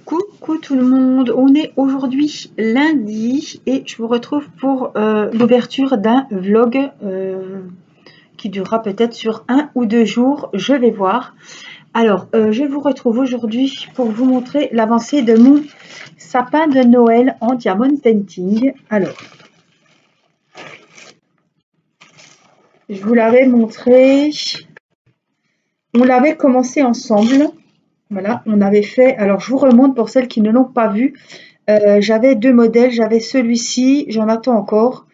Coucou tout le monde, on est aujourd'hui lundi et je vous retrouve pour l'ouverture d'un vlog qui durera peut-être sur 1 ou 2 jours, je vais voir. Alors, je vous retrouve aujourd'hui pour vous montrer l'avancée de mon sapin de Noël en diamond painting. Alors, je vous l'avais montré, on l'avait commencé ensemble. Voilà, on avait fait, alors je vous remonte pour celles qui ne l'ont pas vu. J'avais 2 modèles, j'avais celui-ci, j'en attends encore,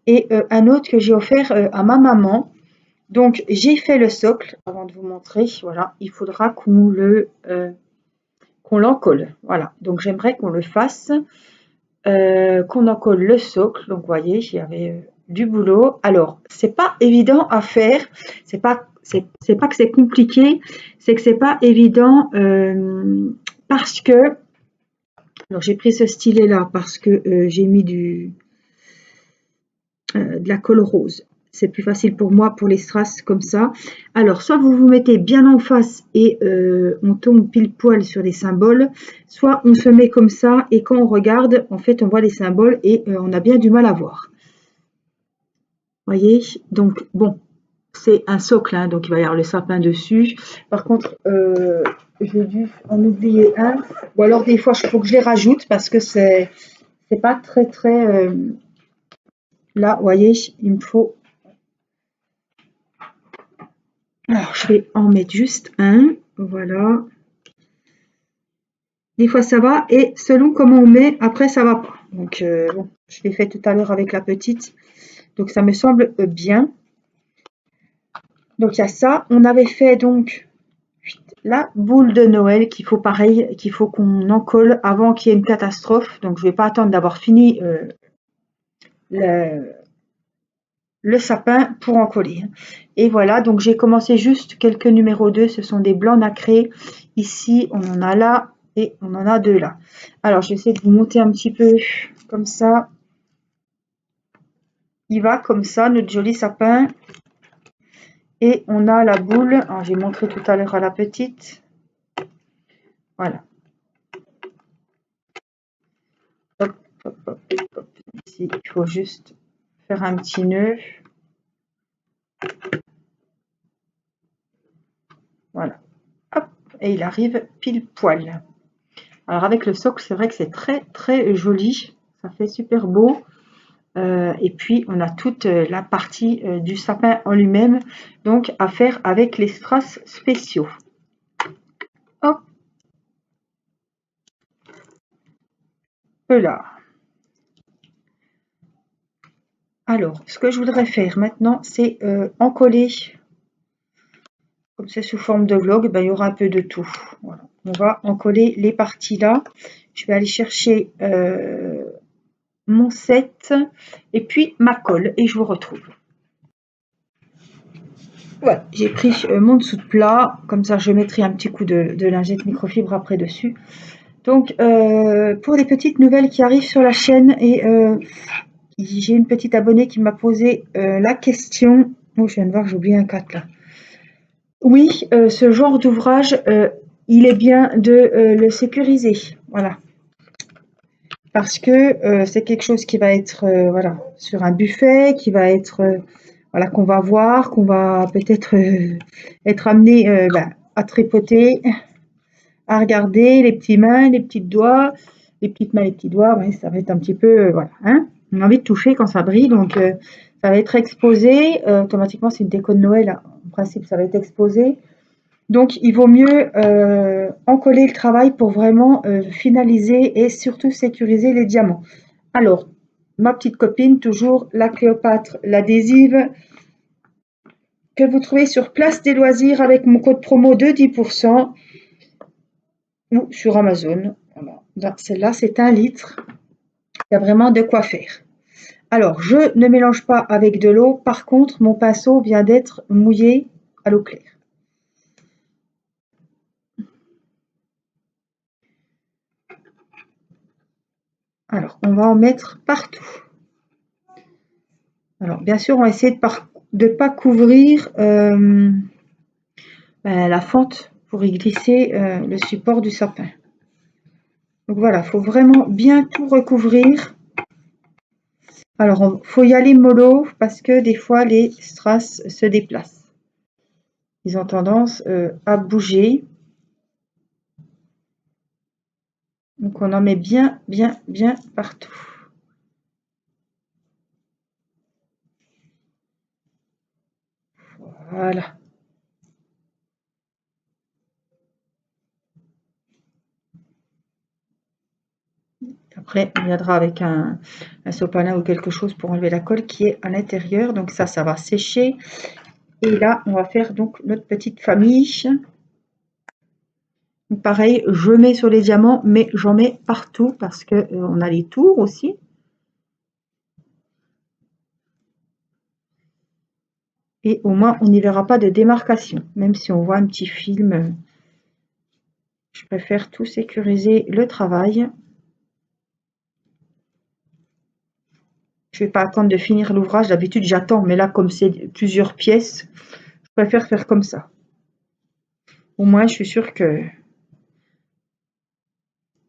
et un autre que j'ai offert à ma maman. Donc j'ai fait le socle avant de vous montrer. Voilà, il faudra qu'on l'encolle. Voilà, donc j'aimerais qu'on le fasse, qu'on encolle le socle. Donc vous voyez, il y avait du boulot. Alors c'est pas évident à faire. C'est pas que c'est compliqué, c'est que c'est pas évident parce que alors j'ai pris ce stylet là parce que j'ai mis de la colle rose. C'est plus facile pour moi pour les strass comme ça. Alors soit vous vous mettez bien en face et on tombe pile poil sur des symboles, soit on se met comme ça et quand on regarde, en fait on voit les symboles et on a bien du mal à voir. Voyez, donc bon, c'est un socle, hein, donc il va y avoir le sapin dessus. Par contre, j'ai dû en oublier un, ou alors des fois il faut que je les rajoute parce que c'est pas très là, vous voyez, il me faut. Alors, je vais en mettre juste un, voilà. Des fois ça va et selon comment on met, après ça va pas. Donc bon, je l'ai fait tout à l'heure avec la petite, donc ça me semble bien. Donc il y a ça. On avait fait donc la boule de Noël qu'il faut pareil, qu'il faut qu'on encolle avant qu'il y ait une catastrophe. Donc je vais pas attendre d'avoir fini le sapin pour en coller. Et voilà, donc j'ai commencé juste quelques numéros 2, ce sont des blancs nacrés. Ici, on en a là et on en a 2 là. Alors, je vais essayer de vous monter un petit peu comme ça. Il va comme ça, notre joli sapin. Et on a la boule. Alors, j'ai montré tout à l'heure à la petite. Voilà. Hop, hop, hop, hop. Ici, il faut juste faire un petit nœud. Voilà. Hop, et il arrive pile poil. Alors avec le socle, c'est vrai que c'est très joli. Ça fait super beau. Et puis on a toute la partie du sapin en lui-même, donc à faire avec les strass spéciaux. Hop là. Alors, ce que je voudrais faire maintenant, c'est encoller. Comme c'est sous forme de vlog, ben, il y aura un peu de tout. Voilà. On va encoller les parties là. Je vais aller chercher mon set et puis ma colle et je vous retrouve. Voilà, j'ai pris mon dessous de plat, comme ça je mettrai un petit coup de lingette microfibre après dessus. Donc pour les petites nouvelles qui arrivent sur la chaîne, et j'ai une petite abonnée qui m'a posé la question. Oh, je viens de voir que j'ai oublié un 4 là. Oui, ce genre d'ouvrage, il est bien de le sécuriser, voilà. Parce que c'est quelque chose qui va être voilà, sur un buffet, qui va être voilà, qu'on va voir, qu'on va peut-être être amené à tripoter, à regarder les petits mains, les petits doigts, les petites mains, les petits doigts, ouais, ça va être un petit peu voilà, hein. On a envie de toucher quand ça brille, donc ça va être exposé. Automatiquement, c'est une déco de Noël, en principe, ça va être exposé. Donc, il vaut mieux encoller le travail pour vraiment finaliser et surtout sécuriser les diamants. Alors, ma petite copine, toujours la Cléopâtre, l'adhésive, que vous trouvez sur Place des Loisirs avec mon code promo de 10% ou sur Amazon. Voilà. Celle-là, c'est 1 litre. Il y a vraiment de quoi faire. Alors, je ne mélange pas avec de l'eau. Par contre, mon pinceau vient d'être mouillé à l'eau claire. Alors, on va en mettre partout. Alors, bien sûr, on va essayer de ne pas couvrir la fente pour y glisser le support du sapin. Donc voilà, il faut vraiment bien tout recouvrir. Alors, il faut y aller mollo parce que des fois, les strass se déplacent. Ils ont tendance à bouger. Donc, on en met bien, bien, bien partout. Voilà. Après, on viendra avec un sopalin ou quelque chose pour enlever la colle qui est à l'intérieur. Donc ça va sécher. Et là, on va faire donc notre petite famille. Donc, pareil, je mets sur les diamants, mais j'en mets partout parce que on a les tours aussi. Et au moins, on n'y verra pas de démarcation. Même si on voit un petit film, je préfère tout sécuriser le travail. Je ne vais pas attendre de finir l'ouvrage. D'habitude, j'attends. Mais là, comme c'est plusieurs pièces, je préfère faire comme ça. Au moins, je suis sûre que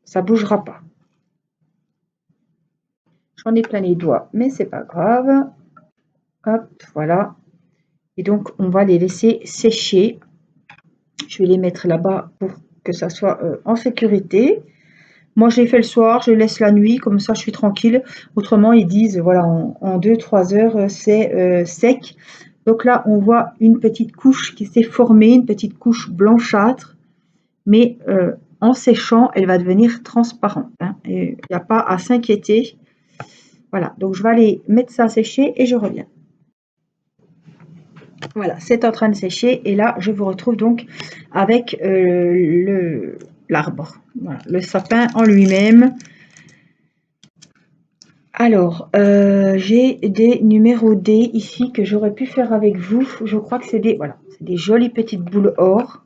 ça ne bougera pas. J'en ai plein les doigts, mais c'est pas grave. Hop, voilà. Et donc, on va les laisser sécher. Je vais les mettre là-bas pour que ça soit en sécurité. Moi, je l'ai fait le soir, je laisse la nuit, comme ça je suis tranquille. Autrement, ils disent, voilà, en 2-3 heures, c'est sec. Donc là, on voit une petite couche qui s'est formée, une petite couche blanchâtre. Mais en séchant, elle va devenir transparente. Hein, il n'y a pas à s'inquiéter. Voilà, donc je vais aller mettre ça à sécher et je reviens. Voilà, c'est en train de sécher et là, je vous retrouve donc avec l'arbre, voilà, le sapin en lui-même. Alors, j'ai des numéros D ici que j'aurais pu faire avec vous. Je crois que c'est des, voilà, c'est des jolies petites boules or.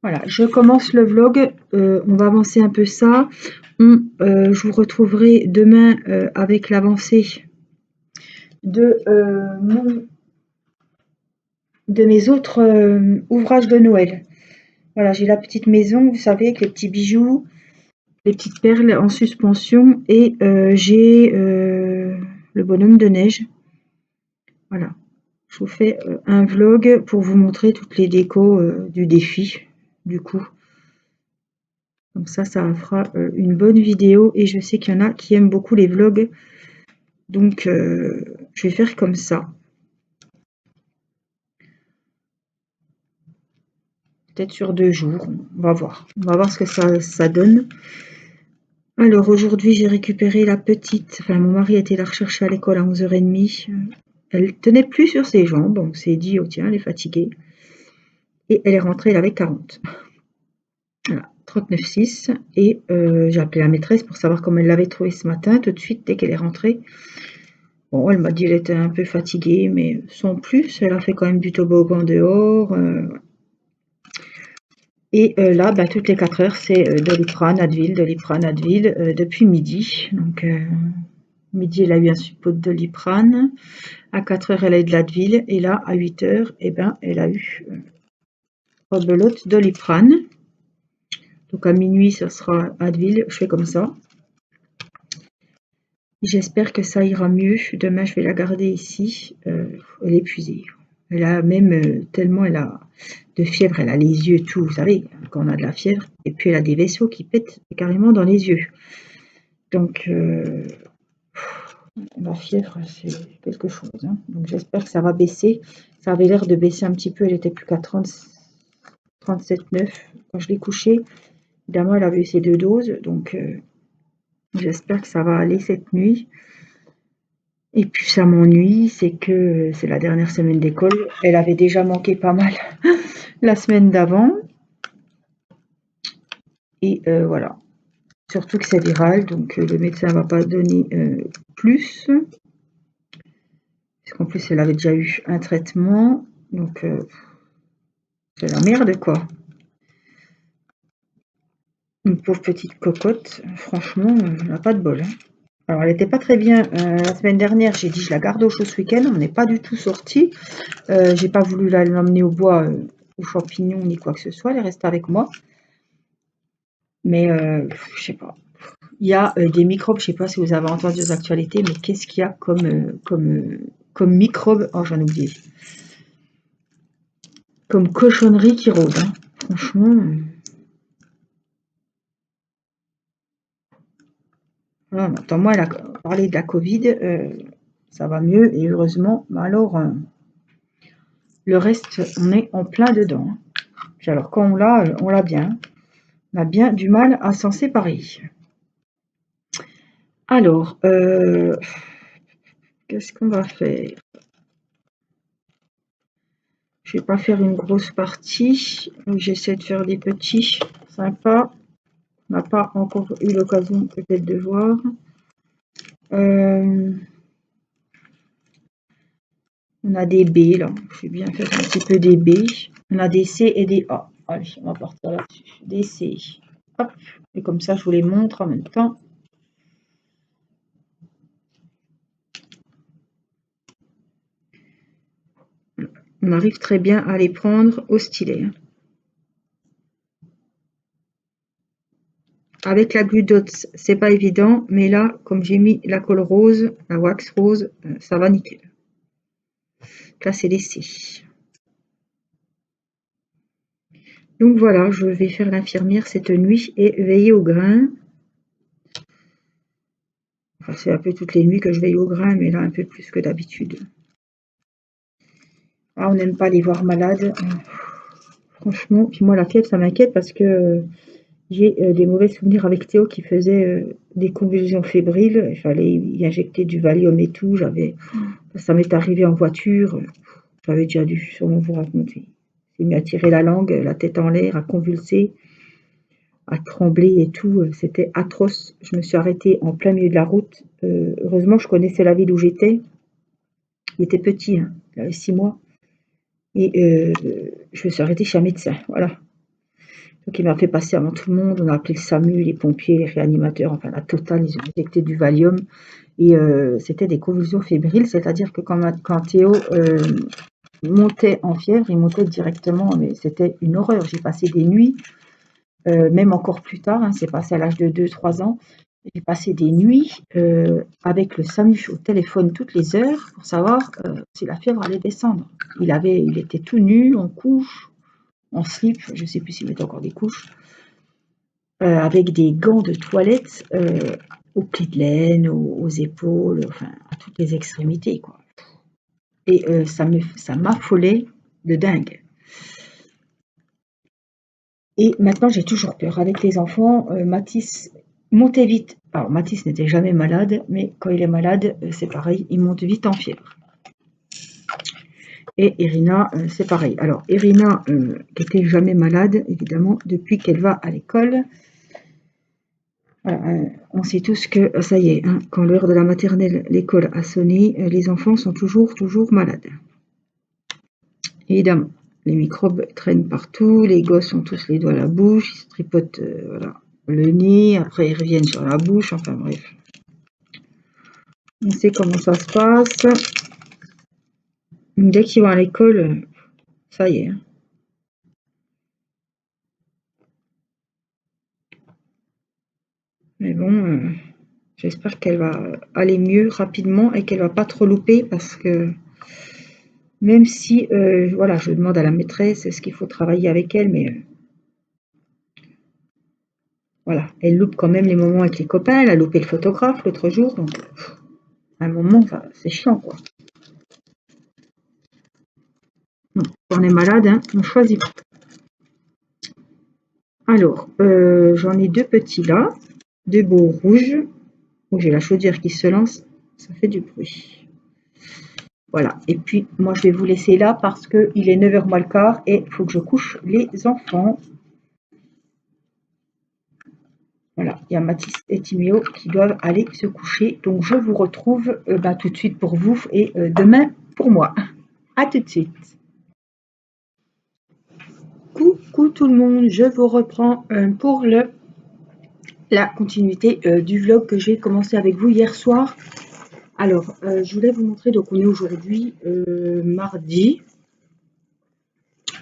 Voilà, je commence le vlog. On va avancer un peu ça. Je vous retrouverai demain avec l'avancée de mes autres ouvrages de Noël. Voilà, j'ai la petite maison, vous savez, avec les petits bijoux, les petites perles en suspension et j'ai le bonhomme de neige. Voilà, je vous fais un vlog pour vous montrer toutes les décos du défi, du coup. Comme ça fera une bonne vidéo et je sais qu'il y en a qui aiment beaucoup les vlogs. Donc, je vais faire comme ça. Peut-être sur 2 jours, on va voir. On va voir ce que ça donne. Alors aujourd'hui, j'ai récupéré la petite, enfin mon mari était la rechercher à l'école à 11h30. Elle tenait plus sur ses jambes, on s'est dit, oh tiens, elle est fatiguée. Et elle est rentrée, elle avait 40. Voilà, 39,6. Et j'ai appelé la maîtresse pour savoir comment elle l'avait trouvée ce matin, tout de suite, dès qu'elle est rentrée. Bon, elle m'a dit qu'elle était un peu fatiguée, mais sans plus, elle a fait quand même du toboggan dehors. Et là, bah, toutes les 4 heures, c'est Doliprane, Advil, Doliprane, Advil, depuis midi. Donc, midi, elle a eu un suppôt de Doliprane. À 4 heures, elle a eu de l'Advil. Et là, à 8 heures, eh ben, elle a eu rebelote Doliprane. Donc, à minuit, ça sera Advil. Je fais comme ça. J'espère que ça ira mieux. Demain, je vais la garder ici. Elle est épuisée. Elle a même tellement elle a de fièvre, elle a les yeux tout, vous savez, quand on a de la fièvre. Et puis elle a des vaisseaux qui pètent carrément dans les yeux. Donc la fièvre, c'est quelque chose. Hein. Donc j'espère que ça va baisser. Ça avait l'air de baisser un petit peu. Elle était plus qu'à 37,9 quand je l'ai couchée. Évidemment, elle avait eu ses 2 doses. Donc j'espère que ça va aller cette nuit. Et puis ça m'ennuie, c'est que c'est la dernière semaine d'école. Elle avait déjà manqué pas mal la semaine d'avant. Et voilà. Surtout que c'est viral, donc le médecin ne va pas donner plus. Parce qu'en plus, elle avait déjà eu un traitement. Donc c'est la merde, quoi. Une pauvre petite cocotte, franchement, elle n'a pas de bol. Hein. Alors, elle n'était pas très bien la semaine dernière. J'ai dit, je la garde au chaud ce week-end. On n'est pas du tout sortis. J'ai pas voulu l'emmener au bois, aux champignons, ni quoi que ce soit. Elle est restée avec moi. Mais je sais pas. Il y a des microbes, je sais pas si vous avez entendu aux actualités, mais qu'est-ce qu'il y a comme microbes? Oh, j'en ai oublié. Comme cochonnerie qui rôde, hein. Franchement. Non, attends, moi, elle a parlé de la Covid, ça va mieux, et heureusement. Mais alors, le reste, on est en plein dedans, hein. Puis alors, quand on l'a bien. On a bien du mal à s'en séparer. Alors, qu'est-ce qu'on va faire? Je vais pas faire une grosse partie. J'essaie de faire des petits sympas. On n'a pas encore eu l'occasion peut-être de voir. On a des B là. Je vais bien faire un petit peu des B. On a des C et des A. Allez, on va partir là-dessus. Des C. Hop. Et comme ça, je vous les montre en même temps. On arrive très bien à les prendre au stylet. Avec la glue dots, c'est pas évident, mais là, comme j'ai mis la colle rose, la wax rose, ça va nickel. Là, c'est laissé. Donc voilà, je vais faire l'infirmière cette nuit et veiller au grain. Enfin, c'est un peu toutes les nuits que je veille au grain, mais là, un peu plus que d'habitude. Ah, on n'aime pas les voir malades. Franchement, puis moi, la fièvre, ça m'inquiète parce que j'ai des mauvais souvenirs avec Théo qui faisait des convulsions fébriles. Il fallait y injecter du Valium et tout. Ça m'est arrivé en voiture. J'avais déjà dû sûrement vous raconter. Il s'est mis à tirer la langue, la tête en l'air, à convulser, à trembler et tout. C'était atroce. Je me suis arrêtée en plein milieu de la route. Heureusement, je connaissais la ville où j'étais. Il était petit, hein. Il avait 6 mois. Et je me suis arrêtée chez un médecin. Voilà. Donc il m'a fait passer avant tout le monde. On a appelé le SAMU, les pompiers, les réanimateurs, enfin la totale. Ils ont injecté du Valium. Et c'était des convulsions fébriles, c'est-à-dire que quand Théo montait en fièvre, il montait directement, mais c'était une horreur. J'ai passé des nuits, même encore plus tard, hein, c'est passé à l'âge de 2-3 ans, j'ai passé des nuits avec le SAMU au téléphone toutes les heures pour savoir si la fièvre allait descendre. Il était tout nu, en couche, en slip, je ne sais plus s'il mettait encore des couches, avec des gants de toilette aux plis de laine, aux épaules, enfin à toutes les extrémités, quoi. Et ça m'affolait de dingue. Et maintenant, j'ai toujours peur. Avec les enfants, Mathis montait vite. Alors, Mathis n'était jamais malade, mais quand il est malade, c'est pareil, il monte vite en fièvre. Et Irina, c'est pareil. Alors, Irina, qui n'était jamais malade, évidemment, depuis qu'elle va à l'école, on sait tous que ça y est, hein, quand l'heure de la maternelle, l'école a sonné, les enfants sont toujours malades. Évidemment. Les microbes traînent partout, les gosses ont tous les doigts à la bouche, ils se tripotent voilà, le nez, après ils reviennent sur la bouche, enfin bref. On sait comment ça se passe. Dès qu'ils vont à l'école, ça y est. Mais bon, j'espère qu'elle va aller mieux rapidement et qu'elle va pas trop louper parce que même si, voilà, je demande à la maîtresse ce qu'il faut travailler avec elle, mais voilà, elle loupe quand même les moments avec les copains, elle a loupé le photographe l'autre jour, donc à un moment, c'est chiant, quoi. Quand on est malade, hein, on choisit pas. Alors, j'en ai 2 petits là, 2 beaux rouges. Oh, j'ai la chaudière qui se lance, ça fait du bruit. Voilà, et puis moi je vais vous laisser là parce qu'il est 9h moins le quart et il faut que je couche les enfants. Voilà, il y a Mathis et Timéo qui doivent aller se coucher. Donc je vous retrouve tout de suite pour vous et demain pour moi. À tout de suite. Coucou tout le monde, je vous reprends pour la continuité du vlog que j'ai commencé avec vous hier soir. Alors, je voulais vous montrer, donc on est aujourd'hui mardi.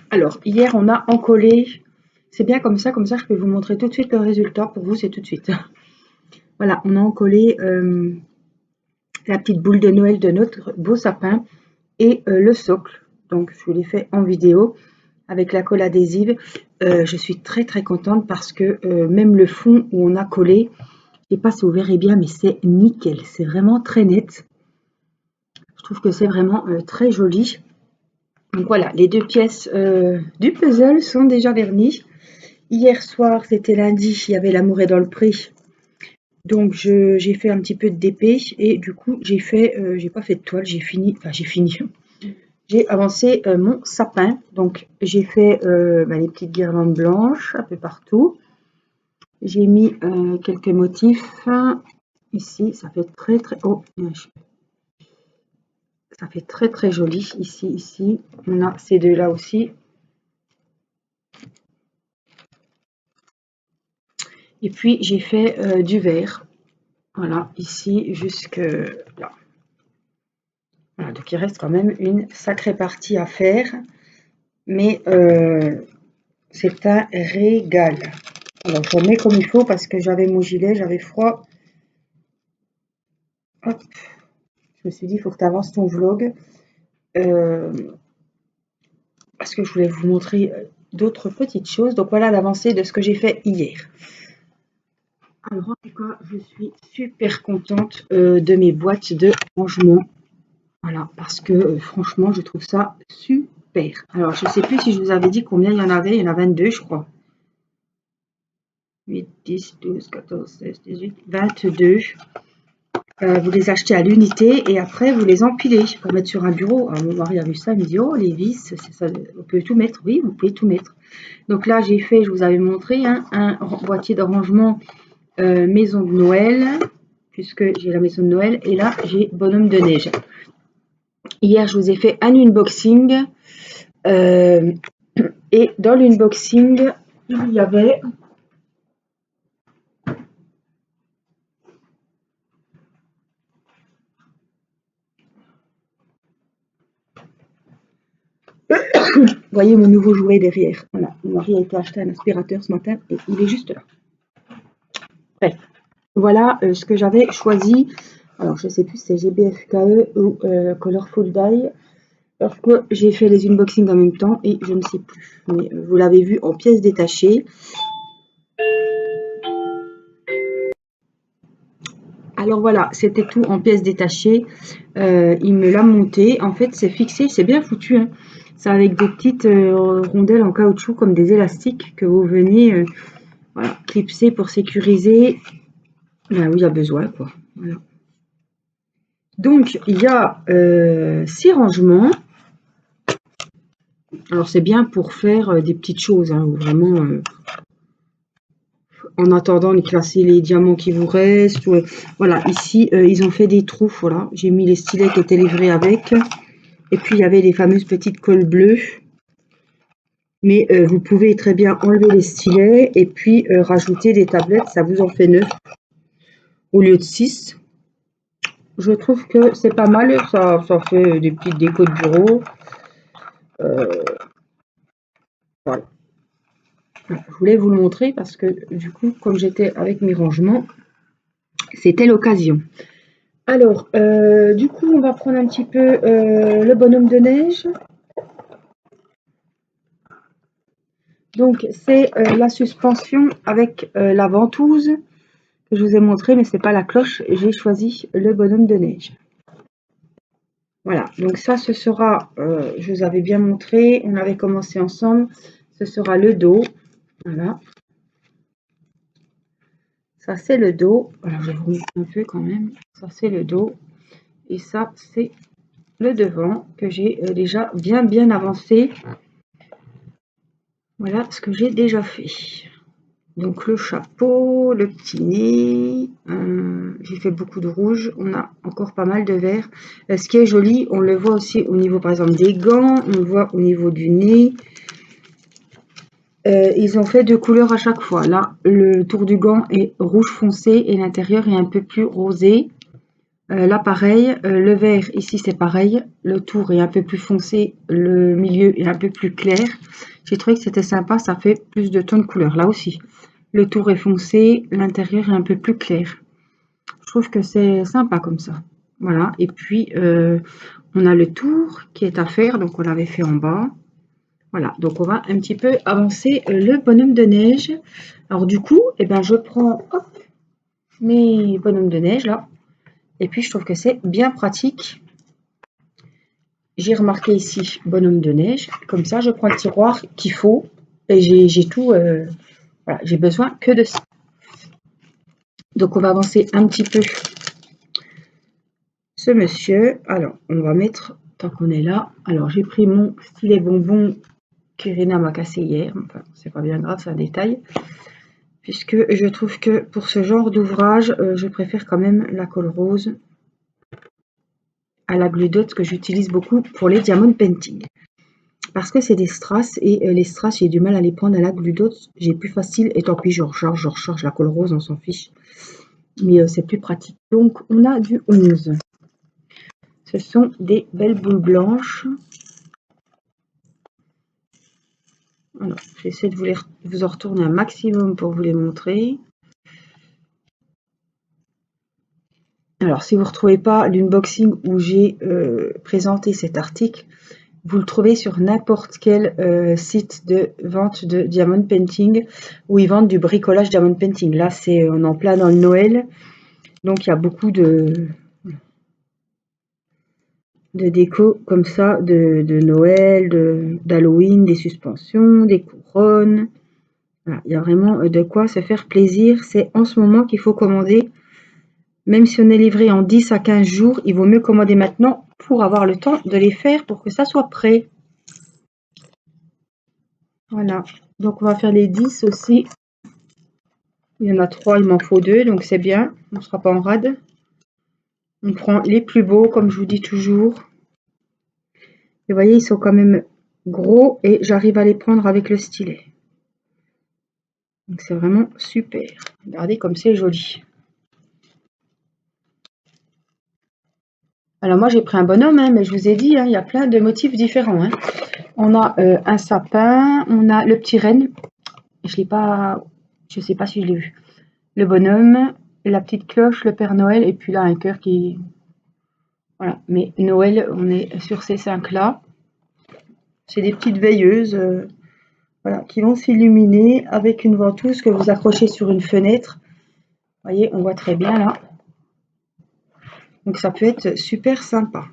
Alors, hier on a encollé C'est bien comme ça je peux vous montrer tout de suite le résultat. Pour vous, c'est tout de suite. Voilà, on a encollé la petite boule de Noël de notre beau sapin et le socle. Donc, je vous l'ai fait en vidéo avec la colle adhésive. Je suis très contente parce que même le fond où on a collé, je ne sais pas si vous verrez bien, mais c'est nickel. C'est vraiment très net. Je trouve que c'est vraiment très joli. Donc voilà, les 2 pièces du puzzle sont déjà vernies. Hier soir, c'était lundi, il y avait L'amour est dans le prix. Donc j'ai fait un petit peu de DP et du coup j'ai pas fait de toile, j'ai fini. J'ai avancé mon sapin. Donc j'ai fait les petites guirlandes blanches un peu partout. J'ai mis quelques motifs ici, ça fait très oh, ça fait très joli. Ici, on a ces deux là aussi. Et puis j'ai fait du vert. Voilà, ici jusque là. Voilà, donc il reste quand même une sacrée partie à faire. Mais c'est un régal. Alors je remets comme il faut parce que j'avais mon gilet, j'avais froid. Hop. Je me suis dit, il faut que tu avances ton vlog. Parce que je voulais vous montrer d'autres petites choses. Donc voilà l'avancée de ce que j'ai fait hier. Alors en tout cas, je suis super contente de mes boîtes de rangement. Voilà, parce que franchement, je trouve ça super. Alors, je ne sais plus si je vous avais dit combien il y en avait. Il y en a 22, je crois. 8, 10, 12, 14, 16, 18, 22. Vous les achetez à l'unité et après, vous les empilez pour mettre sur un bureau. Alors, mon mari a vu ça, il me dit, oh, les vis, c'est ça, vous pouvez tout mettre. Oui, vous pouvez tout mettre. Donc là, j'ai fait, je vous avais montré, hein, un boîtier de rangement maison de Noël, puisque j'ai la maison de Noël. Et là, j'ai bonhomme de neige. Hier, je vous ai fait un unboxing. Et dans l'unboxing, il y avait vous voyez mon nouveau jouet derrière. Voilà, mon mari a été acheter un aspirateur ce matin et il est juste là. Bref, voilà ce que j'avais choisi. Alors, je ne sais plus si c'est GBFKE ou Colorful Dye. Parce que j'ai fait les unboxings en même temps et je ne sais plus. Mais vous l'avez vu en pièces détachées. Alors voilà, c'était tout en pièces détachées. Il me l'a monté. En fait, c'est fixé, c'est bien foutu. Hein. C'est avec des petites rondelles en caoutchouc comme des élastiques que vous venez voilà, clipser pour sécuriser là où il y a besoin. Quoi. Voilà. Donc, il y a 6 rangements. Alors, c'est bien pour faire des petites choses. Hein, vraiment, en attendant de classer les diamants qui vous restent. Voilà, ici, ils ont fait des trous. Voilà, j'ai mis les stylets qui étaient livrés avec. Et puis, il y avait les fameuses petites colles bleues. Mais vous pouvez très bien enlever les stylets et puis rajouter des tablettes. Ça vous en fait 9 au lieu de 6. Je trouve que c'est pas mal. Ça fait des petites décos de bureau. Voilà. Je voulais vous le montrer parce que du coup, comme j'étais avec mes rangements, c'était l'occasion. Alors, du coup, on va prendre un petit peu le bonhomme de neige. Donc, c'est la suspension avec la ventouse que je vous ai montré, mais c'est pas la cloche. J'ai choisi le bonhomme de neige. Voilà, donc ça, ce sera, je vous avais bien montré, on avait commencé ensemble, ce sera le dos. Voilà. Ça, c'est le dos. Alors, je vais vous montrer un peu quand même. Ça, c'est le dos. Et ça, c'est le devant que j'ai déjà bien avancé. Voilà ce que j'ai déjà fait. Donc le chapeau, le petit nez, j'ai fait beaucoup de rouge, on a encore pas mal de vert. Ce qui est joli, on le voit aussi au niveau par exemple des gants, on le voit au niveau du nez. Ils ont fait 2 couleurs à chaque fois. Là, le tour du gant est rouge foncé et l'intérieur est un peu plus rosé. Là pareil, le vert ici c'est pareil, le tour est un peu plus foncé, le milieu est un peu plus clair. J'ai trouvé que c'était sympa, ça fait plus de tons de couleur. Là aussi, le tour est foncé, l'intérieur est un peu plus clair. Je trouve que c'est sympa comme ça. Voilà, et puis on a le tour qui est à faire, donc on l'avait fait en bas. Voilà, donc on va un petit peu avancer le bonhomme de neige. Alors du coup, eh ben, je prends hop, mes bonhommes de neige là. Et puis je trouve que c'est bien pratique. J'ai remarqué ici bonhomme de neige. Comme ça, je prends le tiroir qu'il faut. Et j'ai tout. Voilà, j'ai besoin que de ça. Donc on va avancer un petit peu ce monsieur. Alors, on va mettre, tant qu'on est là. Alors j'ai pris mon stylet bonbon qu'Irina m'a cassé hier. Enfin, c'est pas bien grave, c'est un détail. Puisque je trouve que pour ce genre d'ouvrage, je préfère quand même la colle rose à la Glue Dot que j'utilise beaucoup pour les diamond painting. Parce que c'est des strass et les strass, j'ai du mal à les prendre à la Glue Dot. J'ai plus facile et tant pis, je recharge la colle rose, on s'en fiche. Mais c'est plus pratique. Donc, on a du 11. Ce sont des belles boules blanches. Alors, j'essaie de vous en retourner un maximum pour vous les montrer. Alors, si vous ne retrouvez pas l'unboxing où j'ai présenté cet article, vous le trouvez sur n'importe quel site de vente de diamond painting où ils vendent du bricolage diamond painting. Là, on est en plein dans le Noël, donc il y a beaucoup de déco comme ça, de Noël, d'Halloween, des suspensions, des couronnes. Voilà, il y a vraiment de quoi se faire plaisir. C'est en ce moment qu'il faut commander. Même si on est livré en 10 à 15 jours, il vaut mieux commander maintenant pour avoir le temps de les faire pour que ça soit prêt. Voilà, donc on va faire les 10 aussi. Il y en a 3, il m'en faut 2, donc c'est bien, on ne sera pas en rade. On prend les plus beaux, comme je vous dis toujours. Et vous voyez, ils sont quand même gros et j'arrive à les prendre avec le stylet. Donc c'est vraiment super. Regardez comme c'est joli. Alors moi j'ai pris un bonhomme, hein, mais je vous ai dit, hein, il y a plein de motifs différents. Hein. On a un sapin, on a le petit renne. Je l'ai pas, je sais pas si je l'ai vu. Le bonhomme, la petite cloche, le Père Noël, et puis là un cœur qui... Voilà, mais Noël, on est sur ces 5-là. C'est des petites veilleuses voilà, qui vont s'illuminer avec une ventouse que vous accrochez sur une fenêtre. Vous voyez, on voit très bien là. Donc ça peut être super sympa.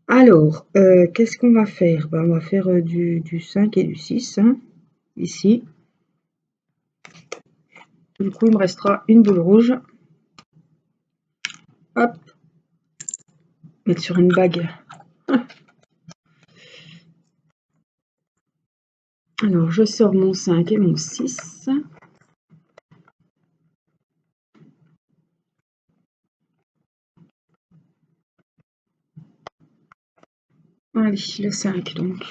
Alors, qu'est-ce qu'on va faire? Ben, on va faire du 5 et du 6, hein, ici. Du coup, il me restera une boule rouge. Hop. Mettre sur une bague. Alors, je sors mon 5 et mon 6. Allez, le 5 donc.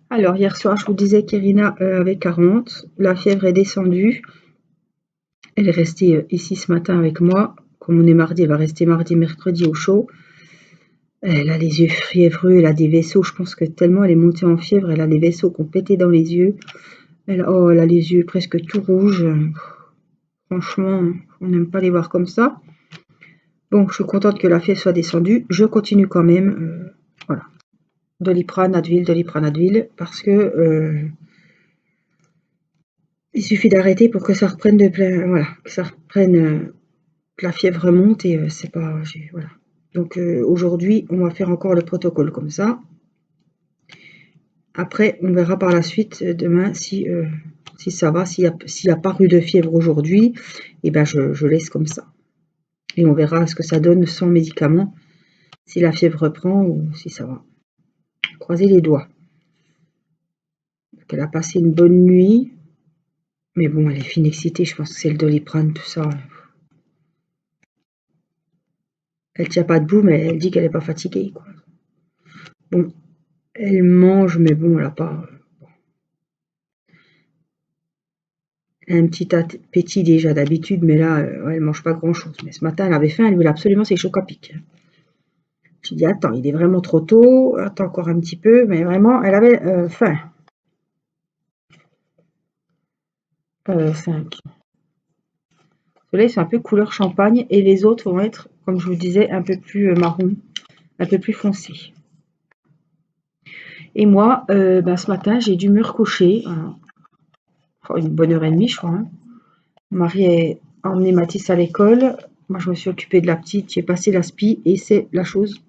Alors, hier soir, je vous disais qu'Irina avait 40. La fièvre est descendue. Elle est restée ici ce matin avec moi. Comme on est mardi, elle va rester mardi, mercredi au chaud. Elle a les yeux fiévreux, elle a des vaisseaux. Je pense que tellement elle est montée en fièvre, elle a les vaisseaux qui ont pété dans les yeux. Elle a les yeux presque tout rouges. Franchement, on n'aime pas les voir comme ça. Bon, je suis contente que la fièvre soit descendue. Je continue quand même. Voilà. Doliprane, Advil, parce que il suffit d'arrêter pour que ça reprenne de plein. Voilà, que ça reprenne, que la fièvre remonte et c'est pas. Voilà. Donc aujourd'hui, on va faire encore le protocole comme ça. Après, on verra par la suite demain si ça va. S'il n'y a pas eu de fièvre aujourd'hui, et ben je laisse comme ça. Et on verra ce que ça donne sans médicaments, si la fièvre reprend ou si ça va. Croisez les doigts. Elle a passé une bonne nuit. Mais bon, elle est fine excitée, je pense que c'est le Doliprane, tout ça. Elle tient pas debout, mais elle dit qu'elle est pas fatiguée, quoi. Bon, elle mange, mais bon, elle a pas. un petit appétit déjà d'habitude, mais là, ouais, elle mange pas grand-chose. Mais ce matin, elle avait faim, elle voulait absolument ses chocs à pic. J'ai dit: «Attends, il est vraiment trop tôt, attends encore un petit peu», mais vraiment, elle avait faim. 5. Ceux-là, ils sont un peu couleur champagne et les autres vont être, comme je vous disais, un peu plus marron, un peu plus foncé. Et moi, ce matin, j'ai dû me recoucher, une bonne heure et demie, je crois. Hein. Mon mari a emmené Mathis à l'école. Moi, je me suis occupée de la petite, j'ai passé l'aspi et c'est la chose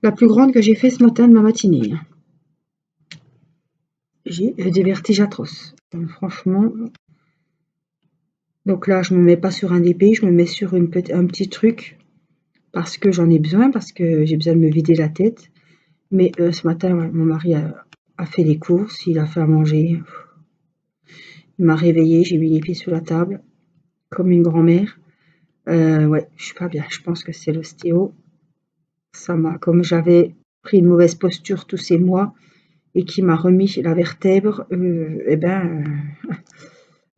la plus grande que j'ai fait ce matin de ma matinée. J'ai des vertiges atroces. Franchement. Donc là, je me mets pas sur un DP, je me mets sur un petit truc parce que j'en ai besoin, parce que j'ai besoin de me vider la tête. Mais ce matin, ouais, mon mari a fait les courses, il a fait à manger. Il m'a réveillée, j'ai mis les pieds sur la table, comme une grand-mère. Ouais, je suis pas bien. Je pense que c'est l'ostéo. Comme j'avais pris une mauvaise posture tous ces mois et qui m'a remis la vertèbre,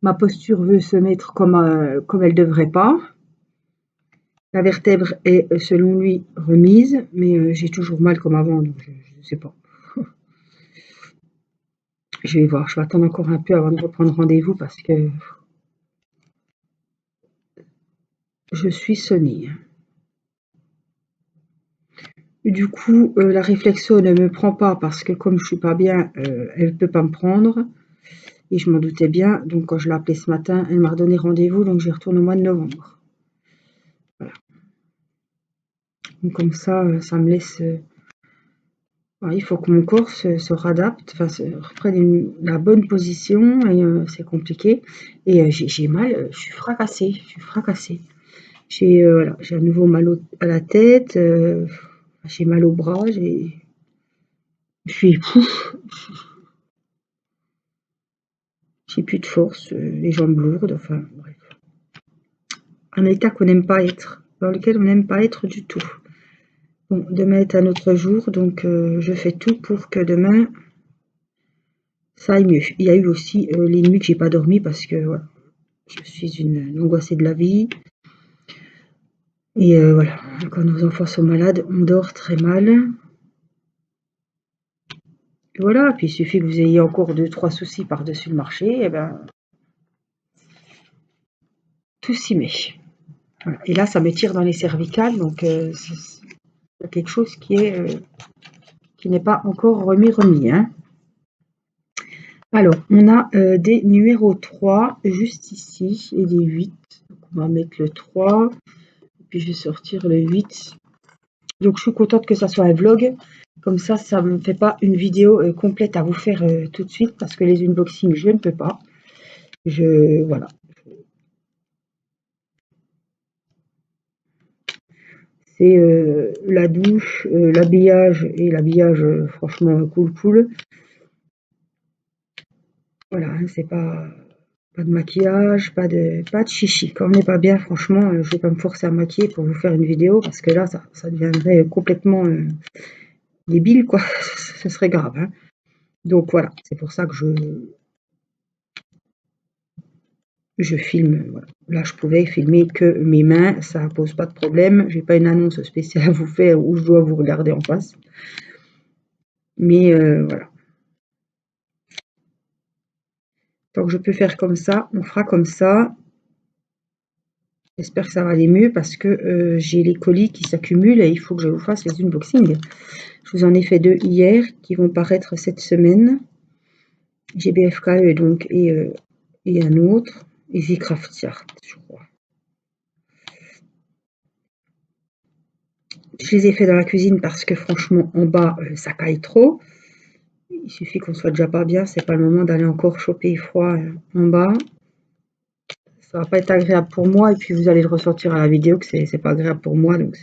ma posture veut se mettre comme elle devrait pas. La vertèbre est, selon lui, remise, mais j'ai toujours mal comme avant, donc je ne sais pas. Je vais voir, je vais attendre encore un peu avant de reprendre rendez-vous parce que je suis sonnée. Du coup, la réflexo ne me prend pas parce que comme je suis pas bien, elle ne peut pas me prendre. Et je m'en doutais bien. Donc quand je l'ai appelée ce matin, elle m'a redonné rendez-vous, donc j'y retourne au mois de novembre. Voilà. Donc comme ça me laisse. Il faut que mon corps se réadapte, enfin reprenne la bonne position et c'est compliqué. Et j'ai mal, je suis fracassée. J'ai voilà, j'ai à nouveau mal à la tête, j'ai mal au bras, je suis j'ai plus de force, les jambes lourdes, enfin bref. Un état qu'on n'aime pas être, dans lequel on n'aime pas être du tout. Bon, demain est un autre jour, donc je fais tout pour que demain ça aille mieux. Il y a eu aussi les nuits que j'ai pas dormi parce que voilà, je suis une angoissée de la vie. Et voilà, quand nos enfants sont malades, on dort très mal. Et voilà, puis il suffit que vous ayez encore 2-3 soucis par-dessus le marché, et ben tout s'y met. Voilà. Et là, ça me tire dans les cervicales, donc c'est quelque chose qui n'est pas encore remis. Hein. Alors, on a des numéros 3 juste ici et des 8. Donc, on va mettre le 3, et puis je vais sortir le 8. Donc, je suis contente que ça soit un vlog. Comme ça ne me fait pas une vidéo complète à vous faire tout de suite parce que les unboxings, je ne peux pas. Voilà. C'est la douche, l'habillage et l'habillage franchement cool. Voilà, hein, c'est pas de maquillage, pas de chichi. Quand on n'est pas bien, franchement, je vais pas me forcer à maquiller pour vous faire une vidéo parce que là, ça deviendrait complètement débile, quoi. Ce serait grave. Hein. Donc voilà, c'est pour ça que je filme. Voilà. Là, je pouvais filmer que mes mains, ça pose pas de problème. J'ai pas une annonce spéciale à vous faire où je dois vous regarder en face. Mais voilà. Tant que je peux faire comme ça, on fera comme ça. J'espère que ça va aller mieux parce que j'ai les colis qui s'accumulent et il faut que je vous fasse les unboxings. Je vous en ai fait 2 hier qui vont paraître cette semaine. GBFKE donc et un autre. Easy Craft Art, je crois. Je les ai fait dans la cuisine parce que franchement en bas ça caille trop. Il suffit qu'on soit déjà pas bien, c'est pas le moment d'aller encore choper froid en bas. Ça va pas être agréable pour moi et puis vous allez le ressentir à la vidéo que c'est pas agréable pour moi donc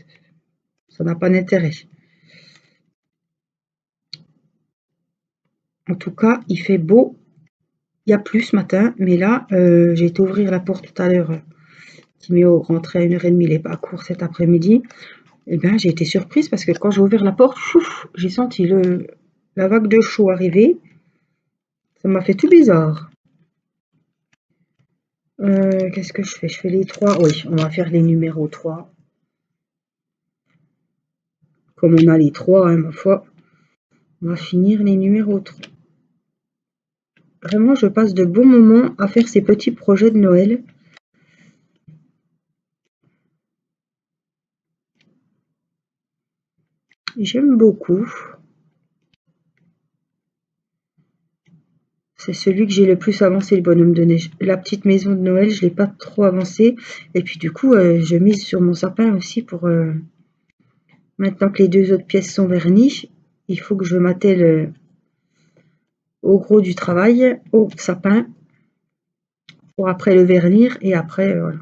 ça n'a pas d'intérêt. En tout cas, il fait beau. Il y a plus ce matin, mais là, j'ai été ouvrir la porte tout à l'heure. Timéo rentrait à 1h30, il est pas à court cet après-midi. Eh bien, j'ai été surprise parce que quand j'ai ouvert la porte, j'ai senti la vague de chaud arriver. Ça m'a fait tout bizarre. Qu'est-ce que je fais? Je fais les 3. Oui, on va faire les numéros 3. Comme on a les 3, hein, ma foi, on va finir les numéros 3. Vraiment, je passe de bons moments à faire ces petits projets de Noël. J'aime beaucoup. C'est celui que j'ai le plus avancé, le bonhomme de neige. La petite maison de Noël, je ne l'ai pas trop avancé. Et puis du coup, je mise sur mon sapin aussi pour... maintenant que les 2 autres pièces sont vernies, il faut que je m'attelle au gros du travail, au sapin, pour après le vernir et après, voilà,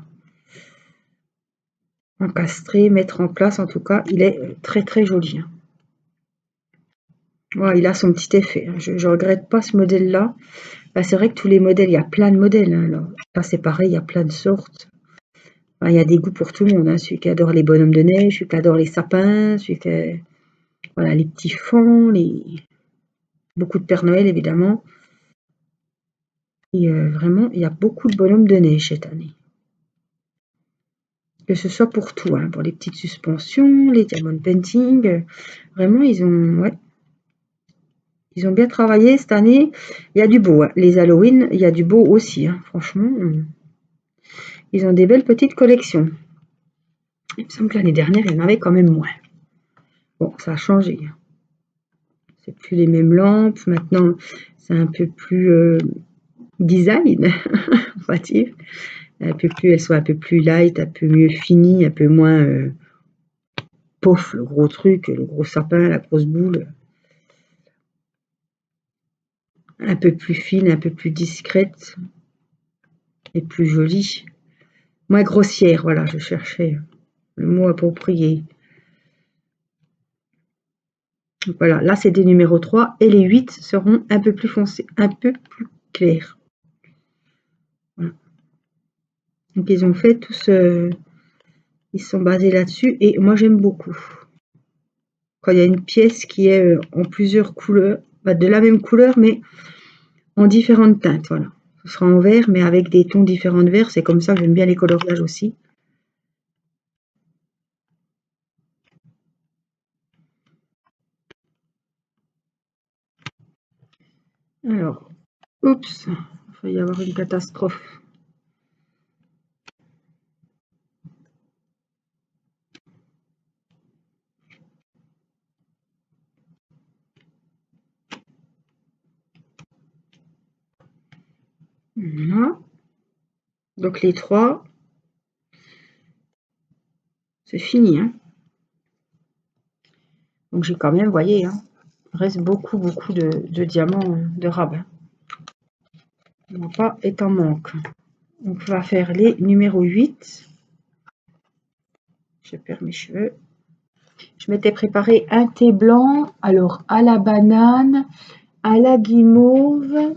encastrer, mettre en place. En tout cas, il est très très joli, hein. Voilà, il a son petit effet, hein. Je ne regrette pas ce modèle-là. Bah, c'est vrai que tous les modèles, il y a plein de modèles, hein, alors. Là, c'est pareil, il y a plein de sortes. Enfin, il y a des goûts pour tout le monde, hein. Celui qui adore les bonhommes de neige, celui qui adore les sapins, celui qui... Voilà, les petits fonds, beaucoup de Père Noël, évidemment. Et vraiment, il y a beaucoup de bonhommes de neige cette année. Que ce soit pour tout, hein, pour les petites suspensions, les diamond painting. Vraiment, ils ont bien travaillé cette année. Il y a du beau, hein. Les Halloween, il y a du beau aussi, hein. Franchement, ils ont des belles petites collections. Il me semble que l'année dernière, il y en avait quand même moins. Bon, ça a changé. C'est plus les mêmes lampes. Maintenant, c'est un peu plus design, on va dire. Elles sont un peu plus light, un peu mieux finies, un peu moins pof, le gros truc, le gros sapin, la grosse boule. Un peu plus fine, un peu plus discrète et plus jolie. Moins grossière, voilà, je cherchais le mot approprié. Voilà, là c'est des numéros 3 et les 8 seront un peu plus foncés, un peu plus clairs. Voilà. Donc ils ont fait tous, ils sont basés là-dessus et moi j'aime beaucoup. Quand il y a une pièce qui est en plusieurs couleurs, bah, de la même couleur mais en différentes teintes, voilà. Ce sera en vert mais avec des tons différents de vert, c'est comme ça que j'aime bien les coloriages aussi. Alors, oups, il va y avoir une catastrophe. Voilà. Donc les 3, c'est fini, hein. Donc j'ai quand même, vous voyez, hein, il reste beaucoup de diamants de rabat. On va pas être en manque. Donc on va faire les numéros 8. Je perds mes cheveux. Je m'étais préparé un thé blanc, alors à la banane, à la guimauve,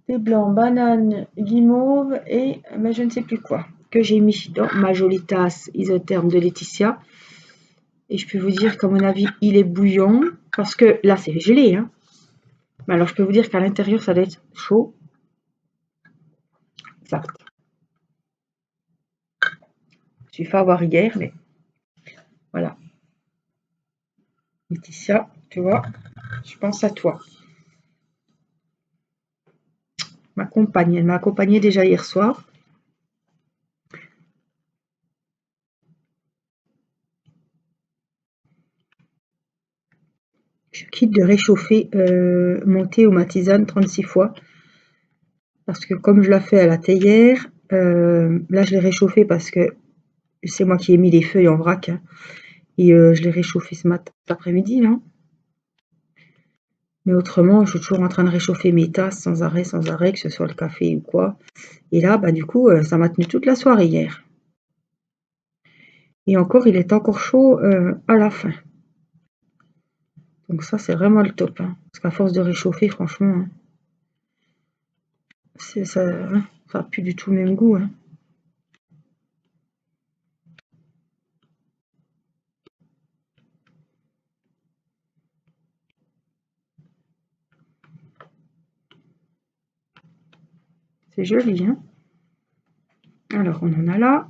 thé blanc, banane, guimauve et ben, je ne sais plus quoi, que j'ai mis dans ma jolie tasse isotherme de Laetitia. Et je peux vous dire qu'à mon avis, il est bouillant, parce que là c'est gelé, hein. Mais alors je peux vous dire qu'à l'intérieur ça doit être chaud. Exact. Je suis fait avoir hier, mais voilà. Laetitia, tu vois, je pense à toi. Ma compagne, elle m'a accompagnée déjà hier soir. Je quitte de réchauffer mon thé ou ma tisane 36 fois. Parce que comme je l'ai fait à la théière, là je l'ai réchauffé parce que c'est moi qui ai mis les feuilles en vrac, hein, et je l'ai réchauffé cet après-midi, là. Mais autrement, je suis toujours en train de réchauffer mes tasses sans arrêt, que ce soit le café ou quoi. Et là, bah du coup, ça m'a tenu toute la soirée hier. Et encore, il est encore chaud à la fin. Donc ça, c'est vraiment le top, hein. Parce qu'à force de réchauffer, franchement, hein, ça n'a plus du tout le même goût, hein. C'est joli, hein? Alors, on en a là.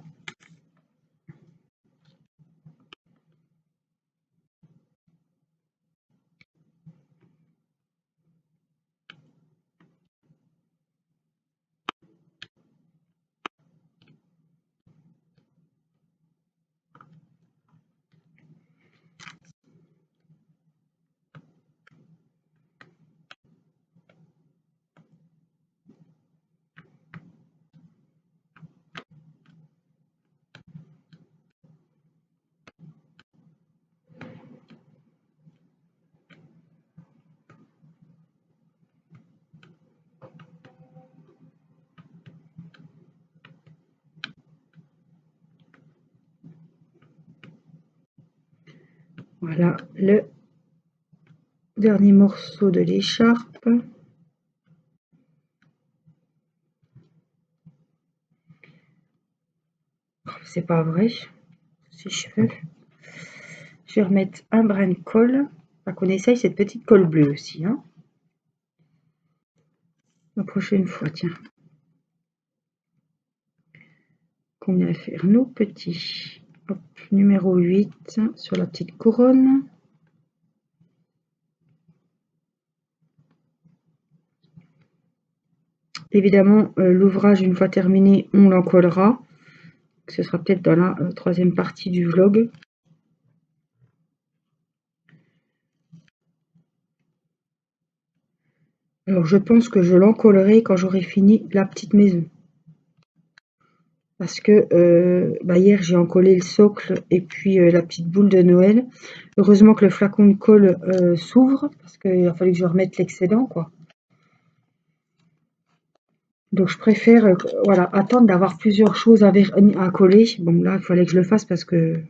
Voilà le dernier morceau de l'écharpe. C'est pas vrai. Ses cheveux. Je vais remettre un brin de colle. Qu'on essaye cette petite colle bleue aussi. Hein. La prochaine fois, tiens. Qu'on vient faire nos petits. Hop, numéro 8 sur la petite couronne. Évidemment, l'ouvrage, une fois terminé, on l'encollera. Ce sera peut-être dans la troisième partie du vlog. Alors, je pense que je l'encollerai quand j'aurai fini la petite maison. Parce que hier, j'ai encollé le socle et puis la petite boule de Noël. Heureusement que le flacon de colle s'ouvre, parce qu'il a fallu que je remette l'excédent, quoi. Donc, je préfère voilà, attendre d'avoir plusieurs choses à coller. Bon, là, il fallait que je le fasse parce que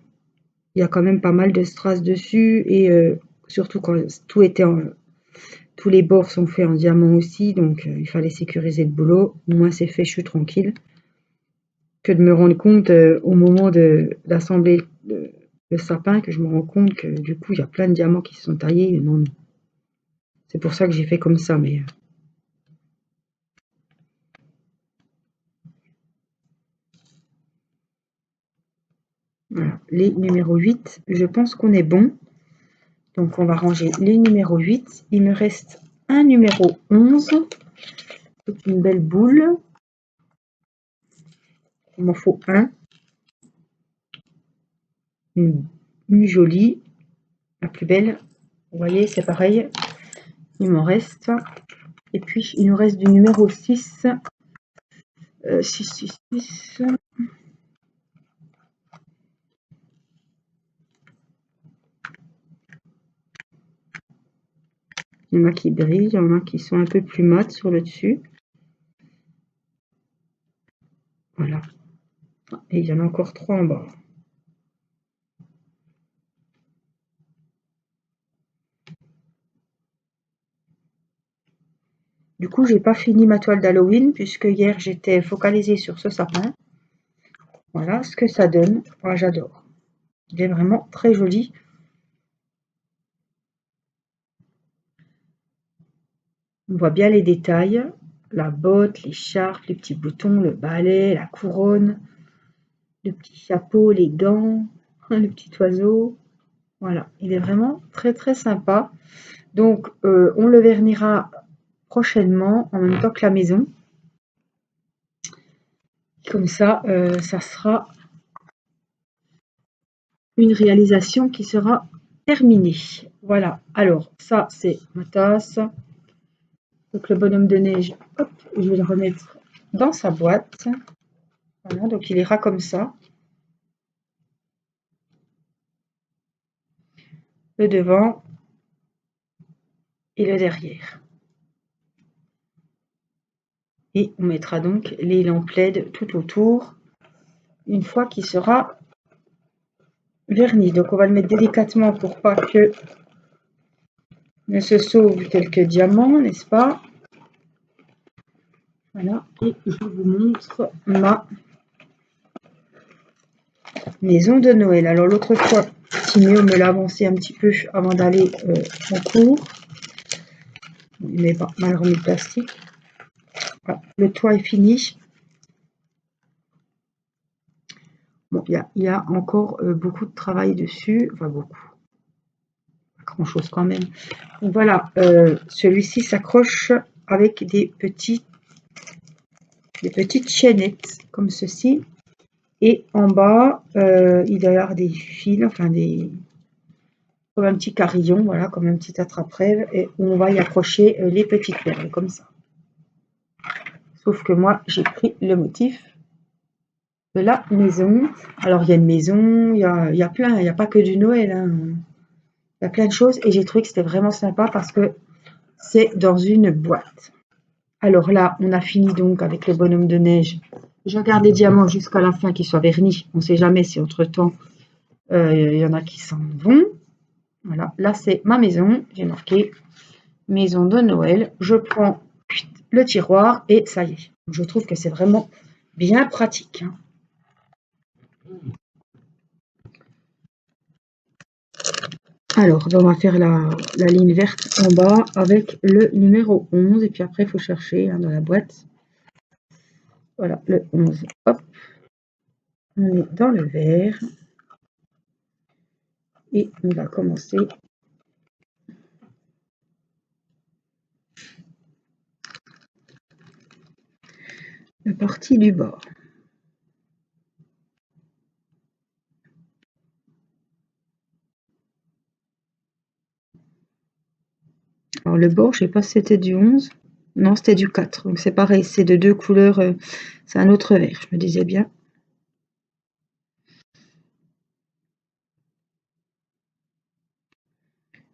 il y a quand même pas mal de strass dessus. Et surtout quand tout était tous les bords sont faits en diamant aussi. Donc, il fallait sécuriser le boulot. Au moins, c'est fait, je suis tranquille. Que de me rendre compte au moment d'assembler le sapin, que je me rends compte que du coup, il y a plein de diamants qui se sont taillés. Non, non. C'est pour ça que j'ai fait comme ça. Mais voilà, les numéros 8, je pense qu'on est bon. Donc, on va ranger les numéros 8. Il me reste un numéro 11. C'est une belle boule. Il m'en faut un. Une jolie. La plus belle. Vous voyez, c'est pareil. Il m'en reste. Et puis, il nous reste du numéro 6. 6, 6, 6. Il y en a qui brillent, il y en a qui sont un peu plus mat sur le dessus. Voilà. Et il y en a encore 3 en bas. Du coup, j'ai pas fini ma toile d'Halloween puisque hier j'étais focalisée sur ce sapin. Voilà ce que ça donne. Moi, j'adore. Il est vraiment très joli. On voit bien les détails. La botte, l'écharpe, les petits boutons, le balai, la couronne, le petit chapeau, les gants, le petit oiseau. Voilà, il est vraiment très très sympa. Donc, on le vernira prochainement en même temps que la maison. Comme ça, ça sera une réalisation qui sera terminée. Voilà, alors ça c'est ma tasse. Donc le bonhomme de neige, hop, je vais le remettre dans sa boîte. Voilà, donc il ira comme ça. Le devant et le derrière. Et on mettra donc les lampes LED tout autour une fois qu'il sera verni. Donc on va le mettre délicatement pour pas que ne se sauve quelques diamants, n'est-ce pas? Voilà, et je vous montre ma maison de Noël. Alors l'autre fois, Timéo me l'a avancé un petit peu avant d'aller en cours. Mais bon, mal remis le plastique. Voilà. le toit est fini. Bon, il y a encore beaucoup de travail dessus, enfin beaucoup, pas grand chose quand même. Donc voilà, celui-ci s'accroche avec des petites chaînettes comme ceci. Et en bas, il doit y avoir des fils, enfin comme un petit carillon, voilà, comme un petit attrape-rêve, et on va y accrocher les petites perles, comme ça. Sauf que moi, j'ai pris le motif de la maison. Alors, il y a une maison, il y a plein, il n'y a pas que du Noël, hein. Il y a plein de choses, et j'ai trouvé que c'était vraiment sympa parce que c'est dans une boîte. Alors là, on a fini donc avec le bonhomme de neige. Je garde les diamants jusqu'à la fin qu'ils soient vernis. On ne sait jamais si entre-temps, il y en a qui s'en vont. Voilà, là c'est ma maison. J'ai marqué maison de Noël. Je prends le tiroir et ça y est. Je trouve que c'est vraiment bien pratique, hein. Alors, on va faire la ligne verte en bas avec le numéro 11. Et puis après, il faut chercher dans la boîte. Voilà, le 11. Hop. On est dans le vert. Et on va commencer la partie du bord. Alors le bord, je sais pas si c'était du 11. Non, c'était du 4. Donc c'est pareil, c'est de deux couleurs. C'est un autre vert, je me disais bien.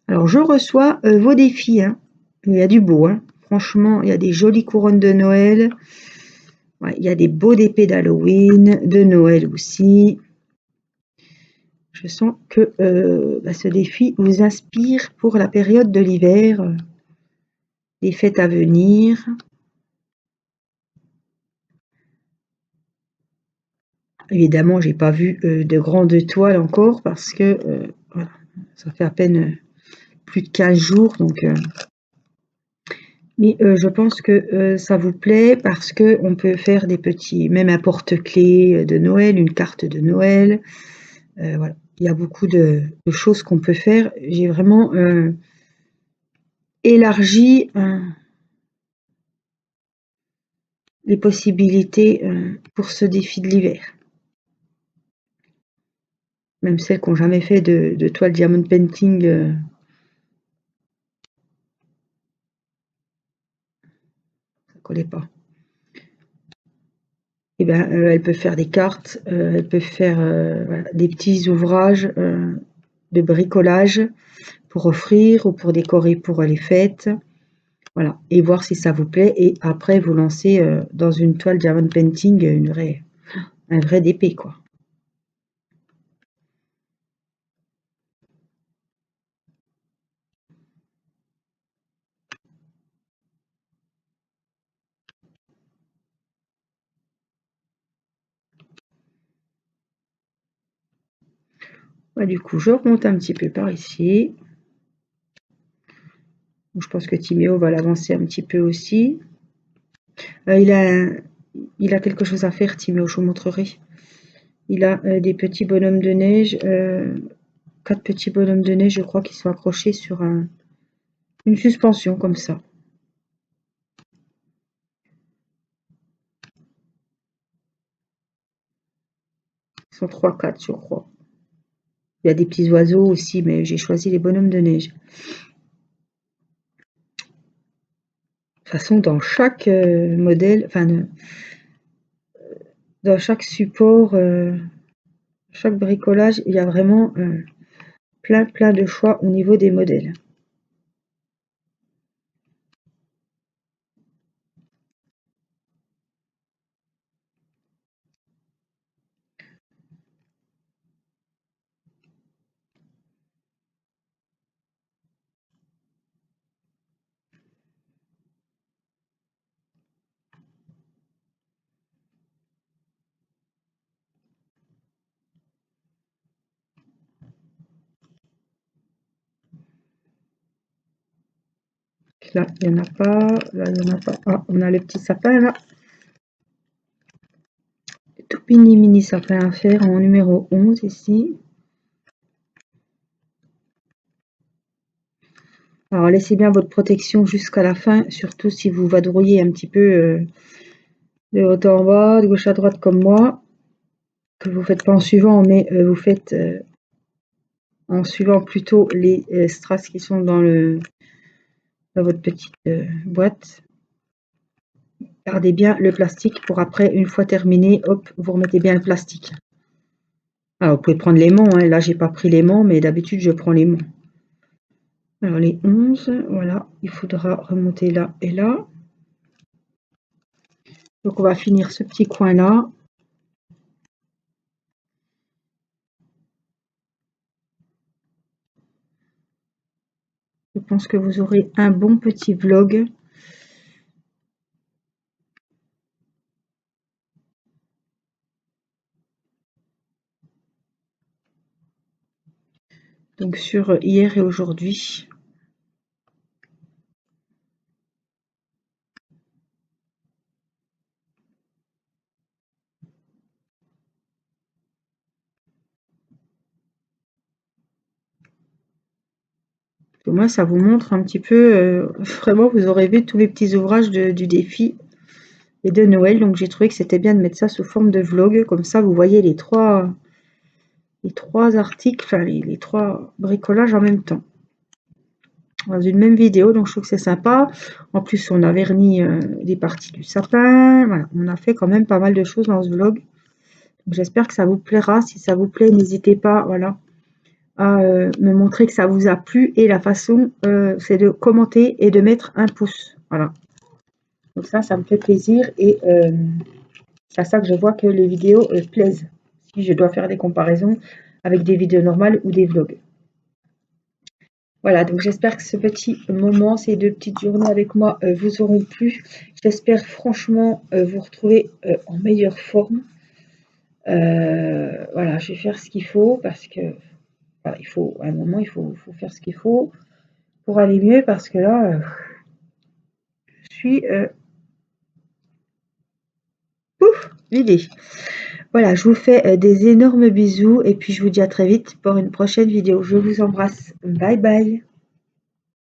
Alors je reçois vos défis, hein. Il y a du beau, hein. Franchement, il y a des jolies couronnes de Noël. Ouais, il y a des beaux d'épée d'Halloween, de Noël aussi. Je sens que ce défi vous inspire pour la période de l'hiver, les fêtes à venir. Évidemment, j'ai pas vu de grandes toiles encore parce que voilà, ça fait à peine plus de 15 jours. Donc, mais je pense que ça vous plaît parce que on peut faire des petits, même un porte-clés de Noël, une carte de Noël. Voilà, il y a beaucoup de choses qu'on peut faire. J'ai vraiment élargi les possibilités pour ce défi de l'hiver. Même celles qui n'ont jamais fait de toile diamond painting. Ça collait pas. Eh ben, elle peut faire des cartes, elle peut faire voilà, des petits ouvrages de bricolage pour offrir ou pour décorer pour les fêtes. Voilà, et voir si ça vous plaît. Et après, vous lancer dans une toile diamond painting, un vrai DP, quoi. Ouais, du coup, je remonte un petit peu par ici. Je pense que Timéo va l'avancer un petit peu aussi. Il a quelque chose à faire, Timéo, je vous montrerai. Il a des petits bonhommes de neige, 4 petits bonhommes de neige, je crois, qui sont accrochés sur une suspension comme ça. Ils sont 3-4, je crois. Il y a des petits oiseaux aussi, mais j'ai choisi les bonhommes de neige. De toute façon, dans chaque modèle, enfin, dans chaque support, chaque bricolage, il y a vraiment plein de choix au niveau des modèles. Là, il n'y en a pas. Là, il n'y en a pas. Ah, on a le petit sapin là. tout mini sapin à faire en numéro 11 ici. Alors laissez bien votre protection jusqu'à la fin, surtout si vous vadrouillez un petit peu de haut en bas, de gauche à droite comme moi, que vous faites pas en suivant, mais vous faites en suivant plutôt les strass qui sont dans votre petite boîte. Gardez bien le plastique pour après, une fois terminé, hop, vous remettez bien le plastique. Alors vous pouvez prendre l'aimant, hein. Là j'ai pas pris l'aimant, mais d'habitude je prends l'aimant. Alors les 11, voilà, il faudra remonter là et là. Donc on va finir ce petit coin là. Je pense que vous aurez un bon petit vlog. Donc sur hier et aujourd'hui. Au moins ça vous montre un petit peu, vraiment vous aurez vu tous les petits ouvrages du défi et de Noël. Donc j'ai trouvé que c'était bien de mettre ça sous forme de vlog. Comme ça vous voyez les trois articles, enfin les trois bricolages en même temps. Dans une même vidéo, donc je trouve que c'est sympa. En plus, on a verni des parties du sapin. Voilà, on a fait quand même pas mal de choses dans ce vlog. J'espère que ça vous plaira. Si ça vous plaît, n'hésitez pas, voilà, à me montrer que ça vous a plu. Et la façon, c'est de commenter et de mettre un pouce. Voilà. Donc ça me fait plaisir et c'est à ça que je vois que les vidéos plaisent. Si je dois faire des comparaisons avec des vidéos normales ou des vlogs. Voilà, donc j'espère que ce petit moment, ces 2 petites journées avec moi vous auront plu. J'espère franchement vous retrouver en meilleure forme. Voilà, je vais faire ce qu'il faut parce que voilà, il faut, à un moment, il faut faire ce qu'il faut pour aller mieux parce que là, je suis pouf, vidée. Voilà, je vous fais des énormes bisous et puis je vous dis à très vite pour une prochaine vidéo. Je vous embrasse. Bye bye.